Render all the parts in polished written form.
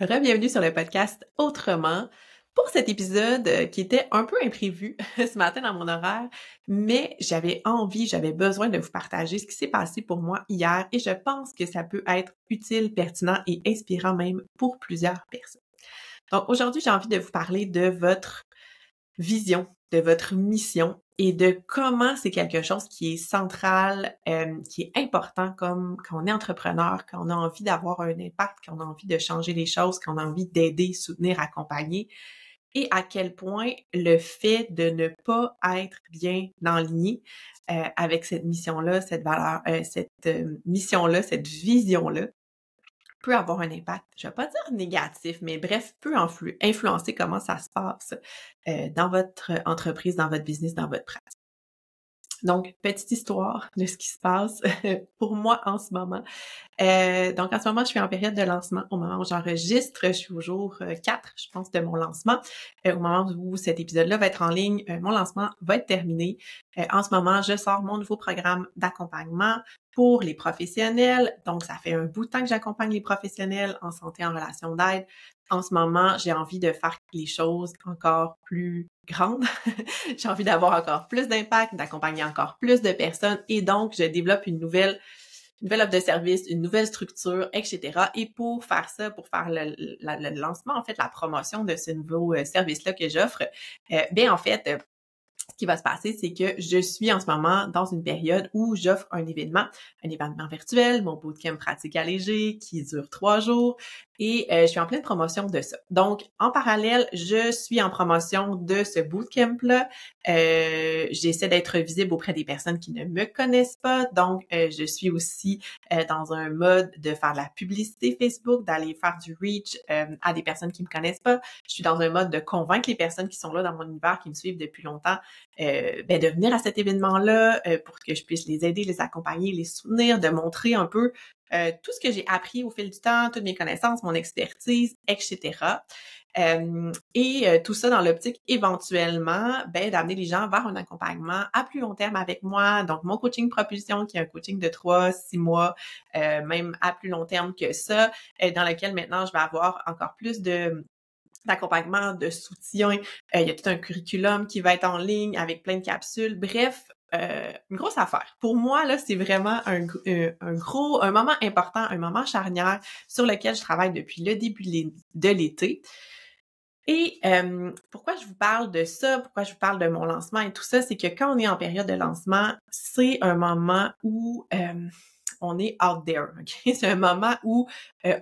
Re-bienvenue sur le podcast Autrement. Pour cet épisode qui était un peu imprévu ce matin dans mon horaire, mais j'avais besoin de vous partager ce qui s'est passé pour moi hier et je pense que ça peut être utile, pertinent et inspirant même pour plusieurs personnes. Donc aujourd'hui, j'ai envie de vous parler de votre vision, de votre mission et de comment c'est quelque chose qui est central, qui est important comme quand on est entrepreneur, quand on a envie d'avoir un impact, quand on a envie de changer les choses, quand on a envie d'aider, soutenir, accompagner, et à quel point le fait de ne pas être bien aligné avec cette mission-là, cette valeur, mission-là, cette vision-là, peut avoir un impact, je vais pas dire négatif, mais bref, peut influencer comment ça se passe dans votre entreprise, dans votre business, dans votre pratique. Donc, petite histoire de ce qui se passe pour moi en ce moment. Donc, en ce moment, je suis en période de lancement. Au moment où j'enregistre, je suis au jour 4, je pense, de mon lancement. Au moment où cet épisode-là va être en ligne, mon lancement va être terminé. En ce moment, je sors mon nouveau programme d'accompagnement pour les professionnels. Donc, ça fait un bout de temps que j'accompagne les professionnels en santé, en relation d'aide. En ce moment, j'ai envie de faire les choses encore plus grandes. J'ai envie d'avoir encore plus d'impact, d'accompagner encore plus de personnes. Et donc, je développe une nouvelle offre de service, une nouvelle structure, etc. Et pour faire ça, pour faire le lancement, en fait, la promotion de ce nouveau service-là que j'offre, bien, en fait, ce qui va se passer, c'est que je suis en ce moment dans une période où j'offre un événement virtuel, mon bootcamp pratique allégé qui dure 3 jours et je suis en pleine promotion de ça. Donc, en parallèle, je suis en promotion de ce bootcamp-là. J'essaie d'être visible auprès des personnes qui ne me connaissent pas. Donc, je suis aussi dans un mode de faire de la publicité Facebook, d'aller faire du reach à des personnes qui me connaissent pas. Je suis dans un mode de convaincre les personnes qui sont là dans mon univers, qui me suivent depuis longtemps, de venir à cet événement-là pour que je puisse les aider, les accompagner, les soutenir, de montrer un peu tout ce que j'ai appris au fil du temps, toutes mes connaissances, mon expertise, etc. Tout ça dans l'optique éventuellement d'amener les gens vers un accompagnement à plus long terme avec moi. Donc, mon coaching propulsion, qui est un coaching de 3-6 mois, même à plus long terme que ça, dans lequel maintenant je vais avoir encore plus d'accompagnement, de soutien. Il y a tout un curriculum qui va être en ligne avec plein de capsules. Bref, une grosse affaire. Pour moi, là, c'est vraiment un moment important, un moment charnière sur lequel je travaille depuis le début de l'été. Et pourquoi je vous parle de ça, pourquoi je vous parle de mon lancement et tout ça, c'est que quand on est en période de lancement, c'est un moment où on est out there, ok? C'est un moment où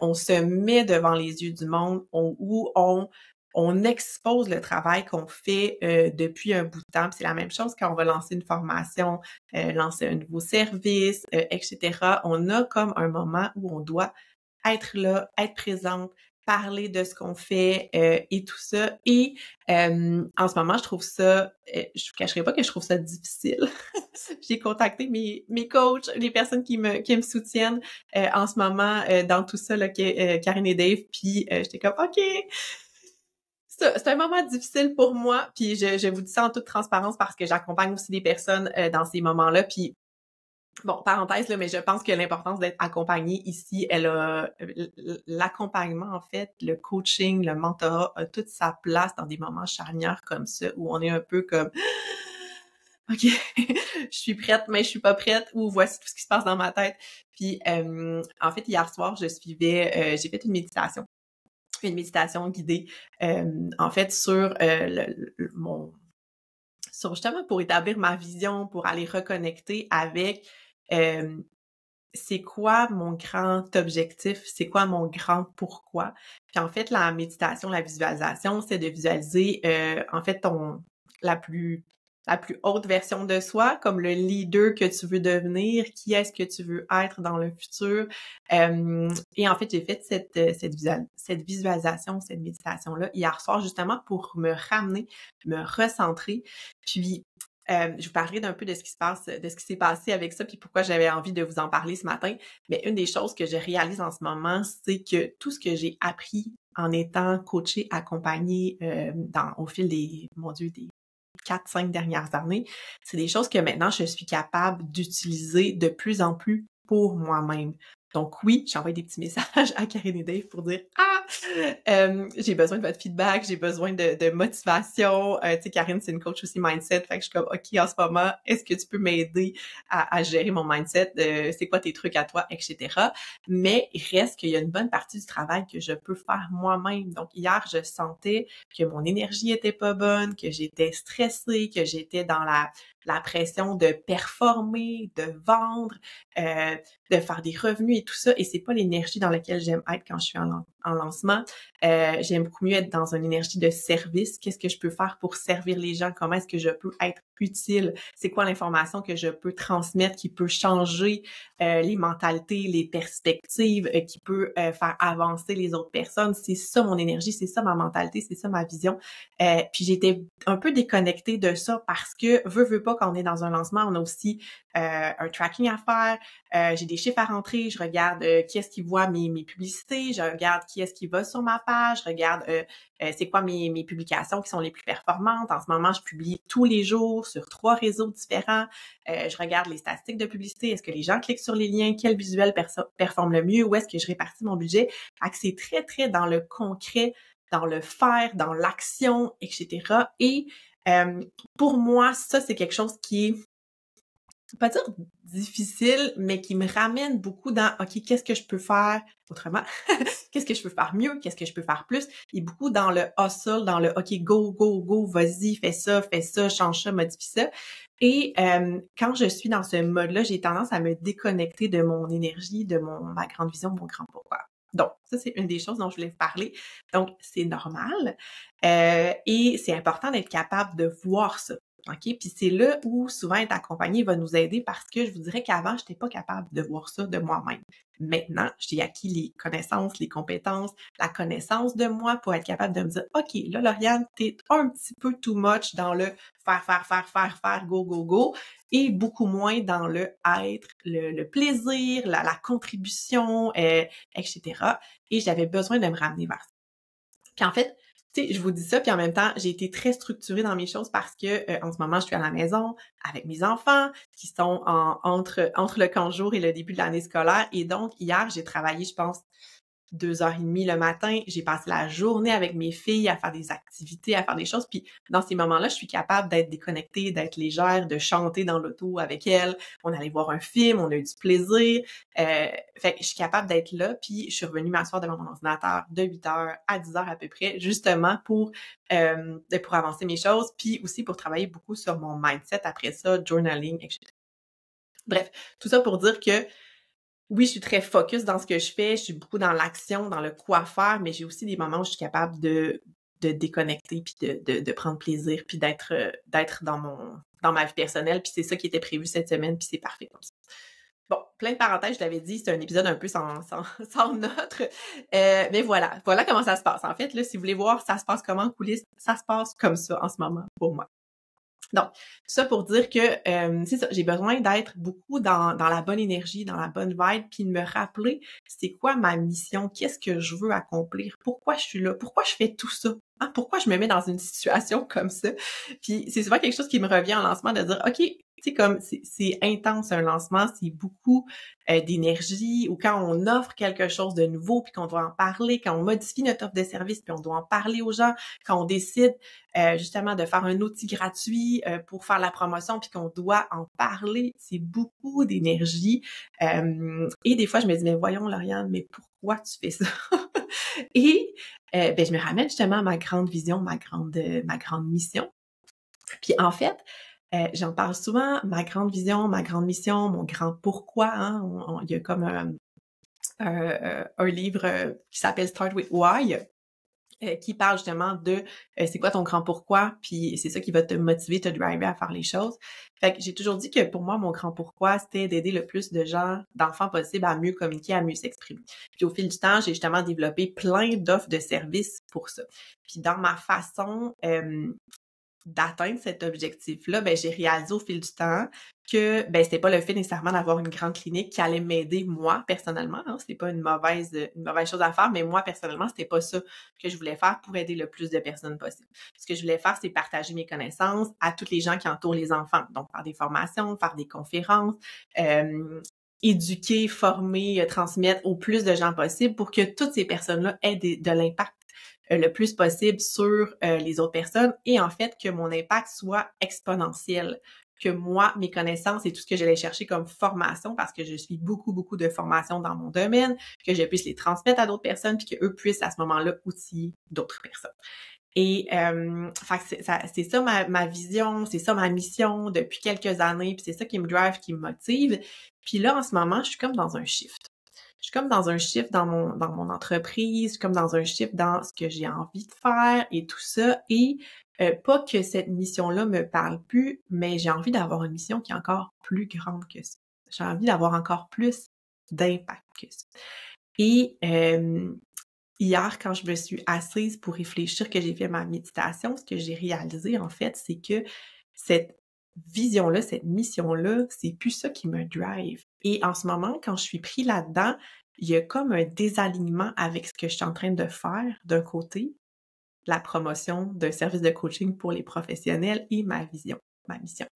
on se met devant les yeux du monde, où on expose le travail qu'on fait depuis un bout de temps. Puis c'est la même chose quand on va lancer une formation, lancer un nouveau service, etc. On a comme un moment où on doit être là, être présente, parler de ce qu'on fait et tout ça. Et en ce moment, je trouve ça, je vous cacherai pas que je trouve ça difficile. J'ai contacté mes coachs, les personnes qui me soutiennent en ce moment dans tout ça, là, Karine et Dave. Puis j'étais comme, OK, c'est un moment difficile pour moi. Puis je vous dis ça en toute transparence parce que j'accompagne aussi des personnes dans ces moments-là. Puis bon, parenthèse, là, mais je pense que l'importance d'être accompagnée ici, l'accompagnement, en fait, le coaching, le mentorat a toute sa place dans des moments charnières comme ça, où on est un peu comme, OK, je suis prête, mais je suis pas prête, ou voici tout ce qui se passe dans ma tête. Puis, en fait, hier soir, j'ai fait une méditation guidée, en fait, sur justement pour établir ma vision, pour aller reconnecter avec c'est quoi mon grand objectif, c'est quoi mon grand pourquoi. Puis en fait, la méditation, la visualisation, c'est de visualiser en fait la plus haute version de soi, comme le leader que tu veux devenir, qui est-ce que tu veux être dans le futur. Et en fait, j'ai fait cette visualisation, cette méditation-là hier soir, justement pour me ramener, me recentrer. Puis je vous parlerai d'un peu de ce qui s'est passé avec ça, puis pourquoi j'avais envie de vous en parler ce matin. Mais une des choses que je réalise en ce moment, c'est que tout ce que j'ai appris en étant coachée, accompagnée au fil des 4-5 dernières années, c'est des choses que maintenant je suis capable d'utiliser de plus en plus pour moi-même, Donc oui, j'envoie des petits messages à Karine et Dave pour dire « Ah! J'ai besoin de votre feedback, j'ai besoin de motivation. » Tu sais, Karine, c'est une coach aussi mindset. Fait que je suis comme « OK, en ce moment, est-ce que tu peux m'aider à gérer mon mindset? C'est quoi tes trucs à toi? » etc. Mais il reste qu'il y a une bonne partie du travail que je peux faire moi-même. Donc hier, je sentais que mon énergie était pas bonne, que j'étais stressée, que j'étais dans la pression de performer, de vendre, de faire des revenus et tout ça. Et c'est pas l'énergie dans laquelle j'aime être quand je suis en lancement. J'aime beaucoup mieux être dans une énergie de service. Qu'est-ce que je peux faire pour servir les gens? Comment est-ce que je peux être utile? C'est quoi l'information que je peux transmettre qui peut changer les mentalités, les perspectives, qui peut faire avancer les autres personnes? C'est ça mon énergie, c'est ça ma mentalité, c'est ça ma vision. Puis j'étais un peu déconnectée de ça parce que veut pas, quand on est dans un lancement, on a aussi un tracking à faire. J'ai des chiffres à rentrer, je regarde qui est-ce qui voit mes publicités, je regarde qui est-ce qui va sur ma page, je regarde c'est quoi mes publications qui sont les plus performantes. En ce moment, je publie tous les jours sur 3 réseaux différents. Je regarde les statistiques de publicité, est-ce que les gens cliquent sur les liens, quel visuel performe le mieux, où est-ce que je répartis mon budget. Fait que c'est très, très dans le concret, dans le faire, dans l'action, etc. Et pour moi, ça, c'est quelque chose qui est pas dire difficile, mais qui me ramène beaucoup dans OK, qu'est-ce que je peux faire autrement? Qu'est-ce que je peux faire mieux? Qu'est-ce que je peux faire plus? Et beaucoup dans le hustle, dans le OK, go, go, go, vas-y, fais ça, change ça, modifie ça. Et quand je suis dans ce mode-là, j'ai tendance à me déconnecter de mon énergie, de ma grande vision, mon grand pourquoi. Donc, ça, c'est une des choses dont je voulais vous parler. Donc, c'est normal et c'est important d'être capable de voir ça. OK? Puis c'est là où souvent être accompagné va nous aider parce que je vous dirais qu'avant, je n'étais pas capable de voir ça de moi-même. Maintenant, j'ai acquis les connaissances, les compétences, la connaissance de moi pour être capable de me dire OK, là, Lauriane, t'es un petit peu too much dans le faire, go, go, go, et beaucoup moins dans le être, le plaisir, la contribution, etc. Et j'avais besoin de me ramener vers ça. Puis en fait, tu sais, je vous dis ça, puis en même temps, j'ai été très structurée dans mes choses parce que en ce moment, je suis à la maison avec mes enfants qui sont entre le camp de jour et le début de l'année scolaire. Et donc, hier, j'ai travaillé, je pense, 2h30 le matin. J'ai passé la journée avec mes filles à faire des activités, à faire des choses. Puis dans ces moments-là, je suis capable d'être déconnectée, d'être légère, de chanter dans l'auto avec elles. On allait voir un film, on a eu du plaisir. Fait que je suis capable d'être là. Puis je suis revenue m'asseoir devant mon ordinateur de 8h à 10h à peu près, justement pour avancer mes choses. Puis aussi pour travailler beaucoup sur mon mindset après ça, journaling, etc. Bref, tout ça pour dire que oui, je suis très focus dans ce que je fais, je suis beaucoup dans l'action, dans le quoi faire, mais j'ai aussi des moments où je suis capable de déconnecter puis de prendre plaisir puis d'être dans ma vie personnelle, puis c'est ça qui était prévu cette semaine, puis c'est parfait comme ça. Bon, plein de parenthèses, je l'avais dit, c'est un épisode un peu sans note, mais voilà comment ça se passe. En fait, là, si vous voulez voir ça se passe comment en coulisses, ça se passe comme ça en ce moment pour moi. Donc, tout ça pour dire que c'est ça, j'ai besoin d'être beaucoup dans la bonne énergie, dans la bonne vibe, puis de me rappeler c'est quoi ma mission, qu'est-ce que je veux accomplir, pourquoi je suis là, pourquoi je fais tout ça, hein, pourquoi je me mets dans une situation comme ça. Puis c'est souvent quelque chose qui me revient en lancement de dire OK, tu sais, comme c'est intense un lancement, c'est beaucoup d'énergie, ou quand on offre quelque chose de nouveau puis qu'on doit en parler, quand on modifie notre offre de service puis on doit en parler aux gens, quand on décide justement de faire un outil gratuit pour faire la promotion puis qu'on doit en parler, c'est beaucoup d'énergie. Et des fois, je me dis, mais voyons, Lauriane, mais pourquoi tu fais ça? Et je me ramène justement à ma grande vision, ma grande mission. Puis en fait, j'en parle souvent, ma grande vision, ma grande mission, mon grand pourquoi. Hein? Il y a comme un livre qui s'appelle Start with Why, qui parle justement de c'est quoi ton grand pourquoi, puis c'est ça qui va te motiver, te driver à faire les choses. Fait que j'ai toujours dit que pour moi, mon grand pourquoi, c'était d'aider le plus de gens, d'enfants possible, à mieux communiquer, à mieux s'exprimer. Puis au fil du temps, j'ai justement développé plein d'offres de services pour ça. Puis dans ma façon d'atteindre cet objectif-là, j'ai réalisé au fil du temps que c'était pas le fait nécessairement d'avoir une grande clinique qui allait m'aider moi personnellement, hein, c'était pas une mauvaise chose à faire, mais moi personnellement, c'était pas ça que je voulais faire pour aider le plus de personnes possible. Ce que je voulais faire, c'est partager mes connaissances à toutes les gens qui entourent les enfants, donc faire des formations, faire des conférences, éduquer, former, transmettre au plus de gens possible pour que toutes ces personnes-là aient de l'impact le plus possible sur les autres personnes et en fait que mon impact soit exponentiel, que moi, mes connaissances et tout ce que j'allais chercher comme formation, parce que je suis beaucoup de formations dans mon domaine, que je puisse les transmettre à d'autres personnes puis qu'eux puissent à ce moment-là outiller d'autres personnes. Et fait que c'est ça ma vision, c'est ça ma mission depuis quelques années, puis c'est ça qui me drive, qui me motive. Puis là, en ce moment, je suis comme dans un shift. Je suis comme dans un shift dans mon entreprise, je suis comme dans un shift dans ce que j'ai envie de faire et tout ça. Et pas que cette mission-là me parle plus, mais j'ai envie d'avoir une mission qui est encore plus grande que ça. J'ai envie d'avoir encore plus d'impact que ça. Et hier, quand je me suis assise pour réfléchir, que j'ai fait ma méditation, ce que j'ai réalisé, en fait, c'est que cette vision-là, cette mission-là, c'est plus ça qui me drive. Et en ce moment, quand je suis pris là-dedans, il y a comme un désalignement avec ce que je suis en train de faire, d'un côté, la promotion d'un service de coaching pour les professionnels et ma vision, ma mission.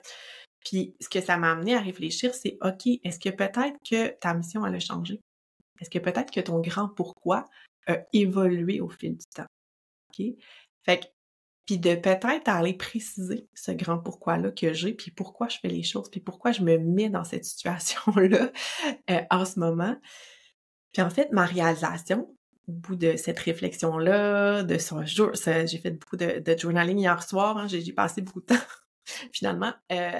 Puis, ce que ça m'a amené à réfléchir, c'est, OK, est-ce que peut-être que ta mission, elle a changé? Est-ce que peut-être que ton grand pourquoi a évolué au fil du temps? OK? Fait que, puis de peut-être aller préciser ce grand pourquoi-là que j'ai, puis pourquoi je fais les choses, puis pourquoi je me mets dans cette situation-là en ce moment. Puis en fait, ma réalisation, au bout de cette réflexion-là, de ce jour, j'ai fait beaucoup de journaling hier soir, hein, j'ai passé beaucoup de temps finalement,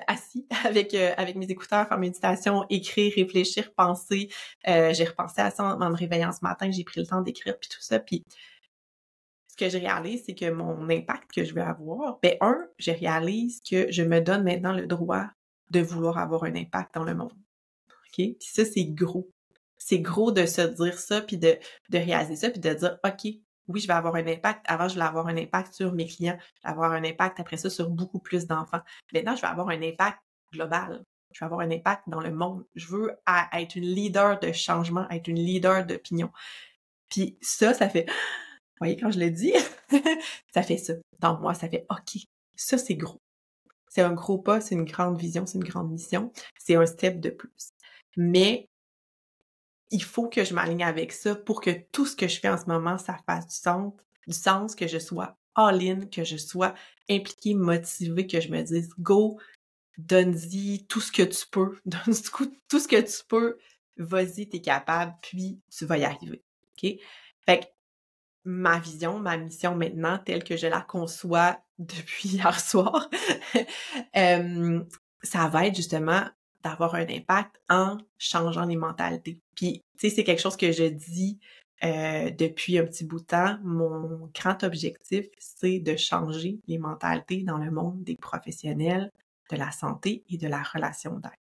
assis avec mes écouteurs, faire méditation, écrire, réfléchir, penser. J'ai repensé à ça en me réveillant ce matin, j'ai pris le temps d'écrire puis tout ça. Puis ce que je réalise, c'est que mon impact que je veux avoir, je réalise que je me donne maintenant le droit de vouloir avoir un impact dans le monde. OK? Puis ça, c'est gros. C'est gros de se dire ça, puis de réaliser ça, puis de dire, OK, oui, je vais avoir un impact. Avant, je voulais avoir un impact sur mes clients. Je vais avoir un impact après ça sur beaucoup plus d'enfants. Maintenant, je vais avoir un impact global. Je vais avoir un impact dans le monde. Je veux être une leader de changement, être une leader d'opinion. Puis ça fait, vous voyez, quand je le dis, ça fait ça. Dans moi, ça fait, OK, ça, c'est gros. C'est un gros pas, c'est une grande vision, c'est une grande mission. C'est un step de plus. Mais il faut que je m'aligne avec ça pour que tout ce que je fais en ce moment, ça fasse du sens, que je sois all-in, que je sois impliquée, motivée, que je me dise « Go, donne-y tout ce que tu peux, donne tout ce que tu peux, vas-y, t'es capable, puis tu vas y arriver. » OK? Fait que ma vision, ma mission maintenant, telle que je la conçois depuis hier soir, ça va être justement d'avoir un impact en changeant les mentalités. Puis, tu sais, c'est quelque chose que je dis depuis un petit bout de temps. Mon grand objectif, c'est de changer les mentalités dans le monde des professionnels de la santé et de la relation d'aide.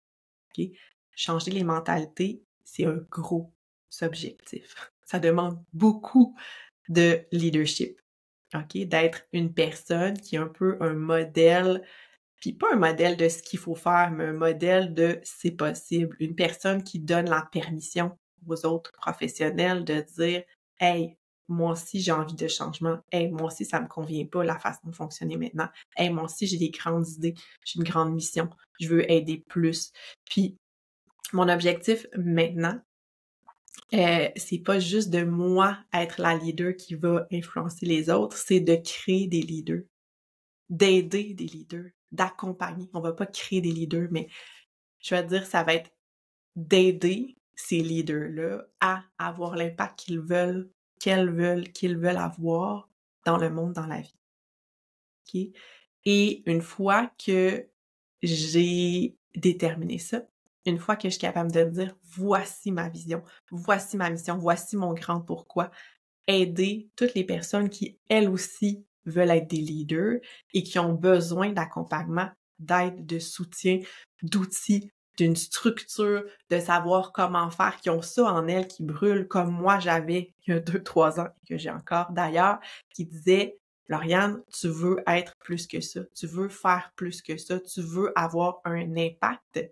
OK? Changer les mentalités, c'est un gros objectif. Ça demande beaucoup de leadership, OK? D'être une personne qui est un peu un modèle, puis pas un modèle de ce qu'il faut faire, mais un modèle de c'est possible. Une personne qui donne la permission aux autres professionnels de dire « Hey, moi aussi j'ai envie de changement. Hey, moi aussi ça me convient pas la façon de fonctionner maintenant. Hey, moi aussi j'ai des grandes idées, j'ai une grande mission, je veux aider plus. » Puis mon objectif maintenant, c'est pas juste de moi être la leader qui va influencer les autres, c'est de créer des leaders, d'aider des leaders, d'accompagner. On va pas créer des leaders, mais je vais dire, ça va être d'aider ces leaders-là à avoir l'impact qu'ils veulent avoir dans le monde, dans la vie. OK? Et une fois que j'ai déterminé ça, une fois que je suis capable de me dire « Voici ma vision, voici ma mission, voici mon grand pourquoi », aider toutes les personnes qui, elles aussi, veulent être des leaders et qui ont besoin d'accompagnement, d'aide, de soutien, d'outils, d'une structure, de savoir comment faire, qui ont ça en elles, qui brûlent, comme moi j'avais il y a 2-3 ans, et que j'ai encore d'ailleurs, qui disait Lauriane, tu veux être plus que ça, tu veux faire plus que ça, tu veux avoir un impact.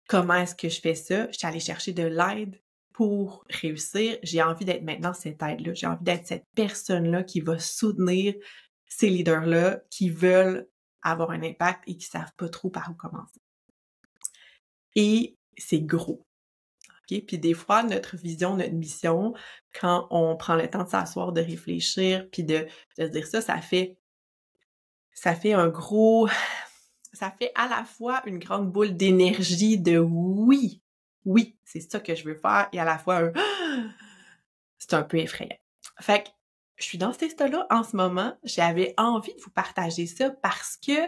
Comment est-ce que je fais ça? Je suis allée chercher de l'aide pour réussir. J'ai envie d'être maintenant cette aide-là. J'ai envie d'être cette personne-là qui va soutenir ces leaders-là qui veulent avoir un impact et qui savent pas trop par où commencer. Et c'est gros. OK? Puis des fois, notre vision, notre mission, quand on prend le temps de s'asseoir, de réfléchir, puis de se dire ça fait un gros ça fait à la fois une grande boule d'énergie de oui, oui, c'est ça que je veux faire, et à la fois un c'est un peu effrayant. Fait que je suis dans cet état-là en ce moment. J'avais envie de vous partager ça parce que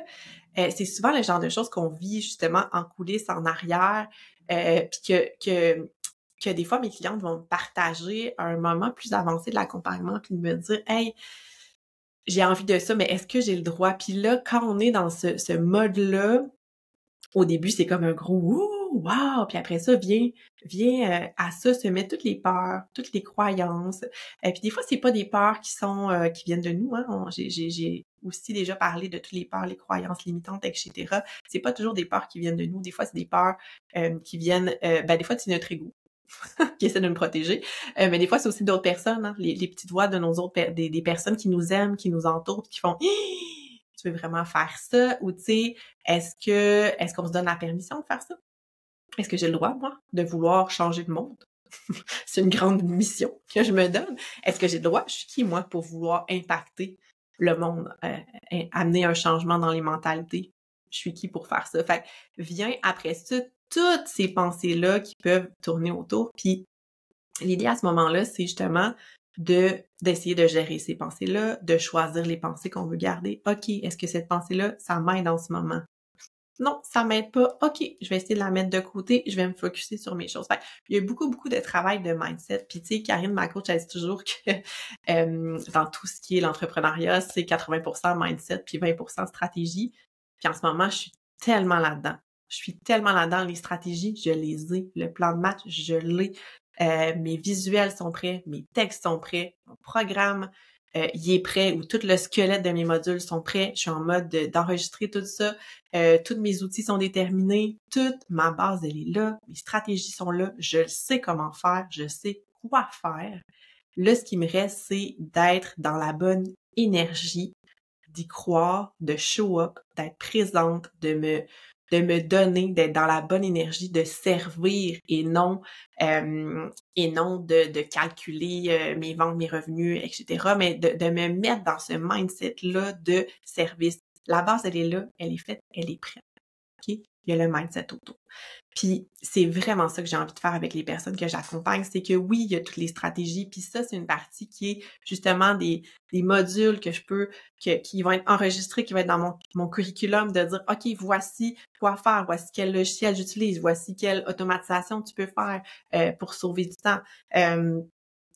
c'est souvent le genre de choses qu'on vit justement en coulisses, en arrière, puis que des fois mes clientes vont me partager à un moment plus avancé de l'accompagnement, puis de me dire « Hey, j'ai envie de ça, mais est-ce que j'ai le droit? » Puis là, quand on est dans ce mode-là, au début, c'est comme un gros « Ouh! Wow! » Puis après ça, vient à ça se mettre toutes les peurs, toutes les croyances. Puis des fois, c'est pas des peurs qui sont qui viennent de nous, hein. J'ai aussi déjà parlé de toutes les peurs, les croyances limitantes, etc. C'est pas toujours des peurs qui viennent de nous. Des fois, c'est des peurs qui viennent... des fois, c'est notre ego qui essaie de nous protéger. Mais des fois, c'est aussi d'autres personnes, hein, les petites voix de nos autres des personnes qui nous aiment, qui nous entourent, qui font Hi! Tu veux vraiment faire ça? Ou tu sais, est-ce qu'on se donne la permission de faire ça? Est-ce que j'ai le droit, moi, de vouloir changer le monde? C'est une grande mission que je me donne. Est-ce que j'ai le droit? Je suis qui, moi, pour vouloir impacter le monde, amener un changement dans les mentalités? Je suis qui pour faire ça? Fait que vient après ça toutes ces pensées-là qui peuvent tourner autour. Puis l'idée à ce moment-là, c'est justement d'essayer de gérer ces pensées-là, de choisir les pensées qu'on veut garder. OK, est-ce que cette pensée-là, ça m'aide en ce moment? Non, ça m'aide pas. OK, je vais essayer de la mettre de côté, je vais me focusser sur mes choses. Fait il y a beaucoup de travail de mindset. Puis tu sais, Karine, ma coach, elle dit toujours que dans tout ce qui est l'entrepreneuriat, c'est 80% mindset puis 20% stratégie. Puis en ce moment, je suis tellement là-dedans. Je suis tellement là-dedans. Les stratégies, je les ai. Le plan de match, je l'ai. Mes visuels sont prêts, mes textes sont prêts, mon programme, il est prêt, ou tout le squelette de mes modules sont prêts. Je suis en mode d'enregistrer tout ça. Tous mes outils sont déterminés. Toute ma base, elle est là. Mes stratégies sont là. Je sais comment faire. Je sais quoi faire. Là, ce qui me reste, c'est d'être dans la bonne énergie, d'y croire, de show up, d'être présente, de me donner, d'être dans la bonne énergie, de servir et non de calculer mes ventes, mes revenus, etc. Mais de me mettre dans ce mindset-là de service. La base, elle est là, elle est faite, elle est prête. OK? Il y a le mindset autour. Puis c'est vraiment ça que j'ai envie de faire avec les personnes que j'accompagne, c'est que oui, il y a toutes les stratégies, puis ça, c'est une partie qui est justement des modules que je peux, qui vont être enregistrés, qui vont être dans mon curriculum, de dire, OK, voici quoi faire, voici quel logiciel j'utilise, voici quelle automatisation tu peux faire pour sauver du temps.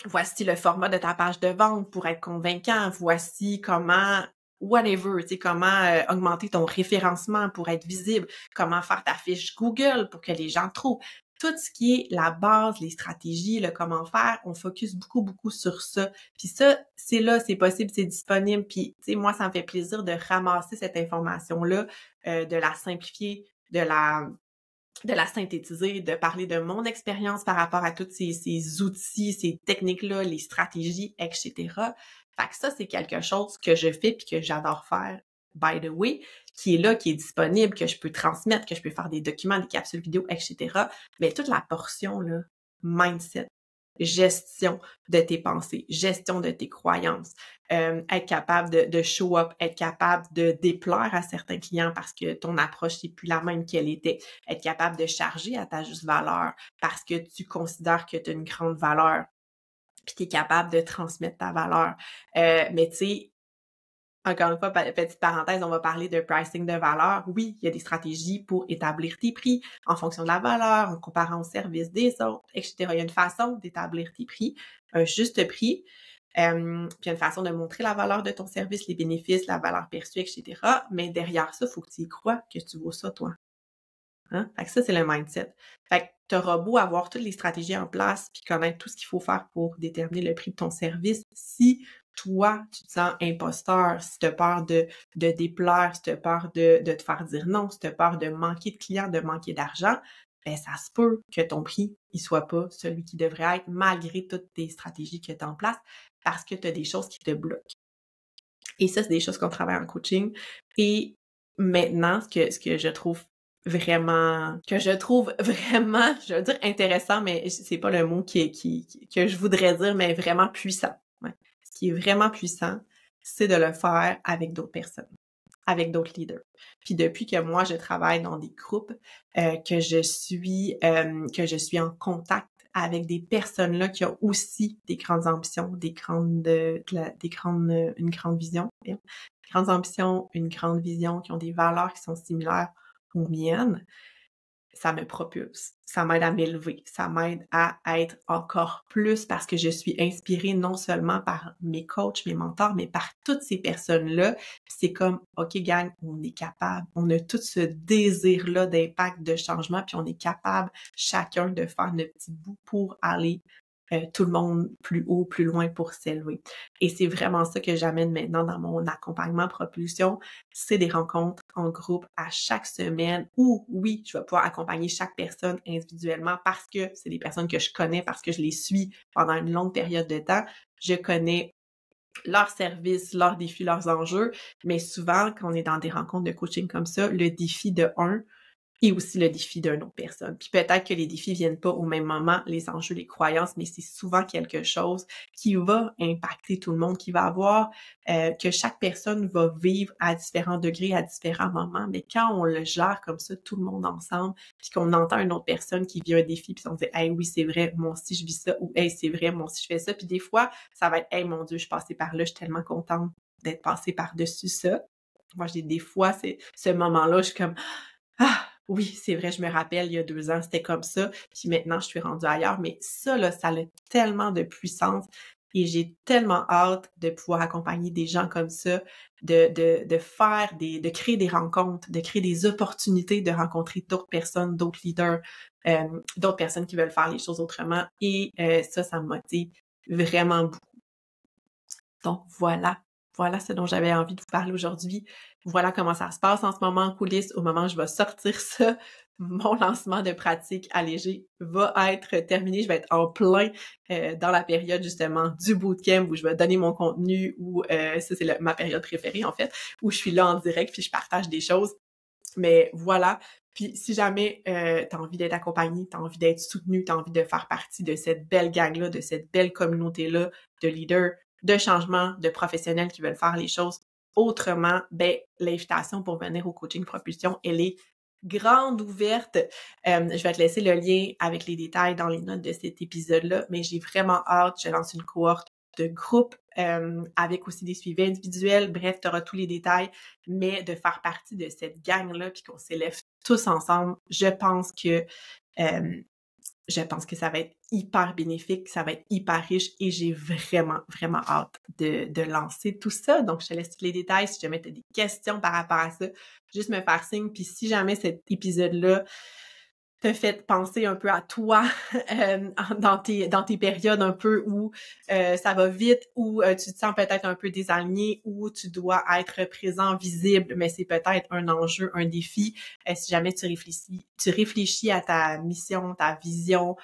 Voici le format de ta page de vente pour être convaincant, voici comment whatever, tu sais, comment augmenter ton référencement pour être visible, comment faire ta fiche Google pour que les gens trouvent. Tout ce qui est la base, les stratégies, le comment faire, on focus beaucoup sur ça. Puis ça, c'est là, c'est possible, c'est disponible. Puis, tu sais, moi, ça me fait plaisir de ramasser cette information-là, de la simplifier, de la synthétiser, de parler de mon expérience par rapport à tous ces outils, ces techniques-là, les stratégies, etc. Fait que ça, c'est quelque chose que je fais puis que j'adore faire, by the way, qui est là, qui est disponible, que je peux transmettre, que je peux faire des documents, des capsules vidéo, etc. Mais toute la portion, là, mindset, gestion de tes pensées, gestion de tes croyances, être capable de show up, être capable de déplaire à certains clients parce que ton approche n'est plus la même qu'elle était, être capable de charger à ta juste valeur parce que tu considères que tu as une grande valeur, puis tu es capable de transmettre ta valeur. Mais tu sais, encore une fois, petite parenthèse, on va parler de pricing de valeur. Oui, il y a des stratégies pour établir tes prix en fonction de la valeur, en comparant au service des autres, etc. Il y a une façon d'établir tes prix, un juste prix, puis il y a une façon de montrer la valeur de ton service, les bénéfices, la valeur perçue, etc. Mais derrière ça, il faut que tu y crois que tu vaux ça, toi. Hein? Fait que ça, c'est le mindset. Fait que t'auras beau avoir toutes les stratégies en place puis connaître tout ce qu'il faut faire pour déterminer le prix de ton service. Si toi, tu te sens imposteur, si tu as peur de déplaire, si tu as peur de te faire dire non, si tu as peur de manquer de clients, de manquer d'argent, ben ça se peut que ton prix il soit pas celui qui devrait être malgré toutes tes stratégies que tu as en place parce que tu as des choses qui te bloquent. Et ça, c'est des choses qu'on travaille en coaching. Et maintenant, ce que je trouve vraiment, que je trouve vraiment, je veux dire intéressant, mais c'est pas le mot que je voudrais dire, mais vraiment puissant. Ouais. Ce qui est vraiment puissant, c'est de le faire avec d'autres personnes, avec d'autres leaders. Puis depuis que moi je travaille dans des groupes, que je suis en contact avec des personnes là qui ont aussi des grandes ambitions, une grande vision, bien, grandes ambitions, une grande vision, qui ont des valeurs qui sont similaires aux miennes, ça me propulse, ça m'aide à m'élever, ça m'aide à être encore plus parce que je suis inspirée non seulement par mes coachs, mes mentors, mais par toutes ces personnes-là. Puis c'est comme, OK, gang, on est capable, on a tout ce désir-là d'impact, de changement, puis on est capable chacun de faire notre petit bout pour aller tout le monde plus haut, plus loin pour s'élever. Et c'est vraiment ça que j'amène maintenant dans mon accompagnement propulsion, c'est des rencontres en groupe à chaque semaine où, oui, je vais pouvoir accompagner chaque personne individuellement parce que c'est des personnes que je connais, parce que je les suis pendant une longue période de temps. Je connais leurs services, leurs défis, leurs enjeux, mais souvent, quand on est dans des rencontres de coaching comme ça, le défi de un, et aussi le défi d'une autre personne. Puis peut-être que les défis viennent pas au même moment, les enjeux, les croyances, mais c'est souvent quelque chose qui va impacter tout le monde, qui va avoir, que chaque personne va vivre à différents degrés, à différents moments. Mais quand on le gère comme ça, tout le monde ensemble, puis qu'on entend une autre personne qui vit un défi, puis on dit « Hey, oui, c'est vrai, moi aussi je vis ça » ou « Hey, c'est vrai, moi aussi je fais ça ». Puis des fois, ça va être « Hey, mon Dieu, je suis passée par là, je suis tellement contente d'être passée par-dessus ça ». Moi, j'ai des fois, c'est ce moment-là, je suis comme ah oui, c'est vrai, je me rappelle, il y a 2 ans, c'était comme ça, puis maintenant, je suis rendue ailleurs. Mais ça, là, ça a tellement de puissance et j'ai tellement hâte de pouvoir accompagner des gens comme ça, de créer des rencontres, de créer des opportunités, de rencontrer d'autres personnes, d'autres leaders, d'autres personnes qui veulent faire les choses autrement. Et ça me motive vraiment beaucoup. Donc voilà ce dont j'avais envie de vous parler aujourd'hui. Voilà comment ça se passe en ce moment en coulisses. Au moment où je vais sortir ça, mon lancement de pratique allégée va être terminé. Je vais être en plein dans la période justement du bootcamp où je vais donner mon contenu, où ça c'est ma période préférée en fait, où je suis là en direct puis je partage des choses. Mais voilà. Puis si jamais t'as envie d'être accompagné, t'as envie d'être soutenu, t'as envie de faire partie de cette belle gang-là, de cette belle communauté-là de leaders, de changement, de professionnels qui veulent faire les choses autrement, ben l'invitation pour venir au coaching propulsion, elle est grande ouverte. Je vais te laisser le lien avec les détails dans les notes de cet épisode-là, mais j'ai vraiment hâte. Je lance une cohorte de groupe avec aussi des suivis individuels. Bref, tu auras tous les détails, mais de faire partie de cette gang-là puis qu'on s'élève tous ensemble, je pense que ça va être hyper bénéfique, ça va être hyper riche et j'ai vraiment, vraiment hâte de lancer tout ça. Donc, je te laisse tous les détails. Si jamais tu as des questions par rapport à ça, juste me faire signe. Puis si jamais cet épisode-là te fait penser un peu à toi dans tes périodes un peu où ça va vite, où tu te sens peut-être un peu désaligné, où tu dois être présent, visible, mais c'est peut-être un enjeu, un défi. Si jamais tu réfléchis à ta mission, ta vision,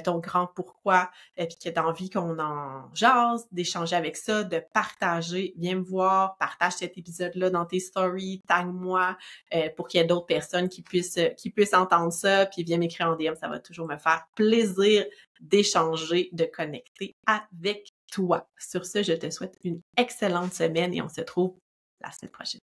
ton grand pourquoi, puis que tu as envie qu'on en jase, d'échanger avec ça, de partager, viens me voir, partage cet épisode-là dans tes stories, tag-moi, pour qu'il y ait d'autres personnes qui puissent entendre ça, puis viens m'écrire en DM, ça va toujours me faire plaisir d'échanger, de connecter avec toi. Sur ce, je te souhaite une excellente semaine et on se retrouve la semaine prochaine.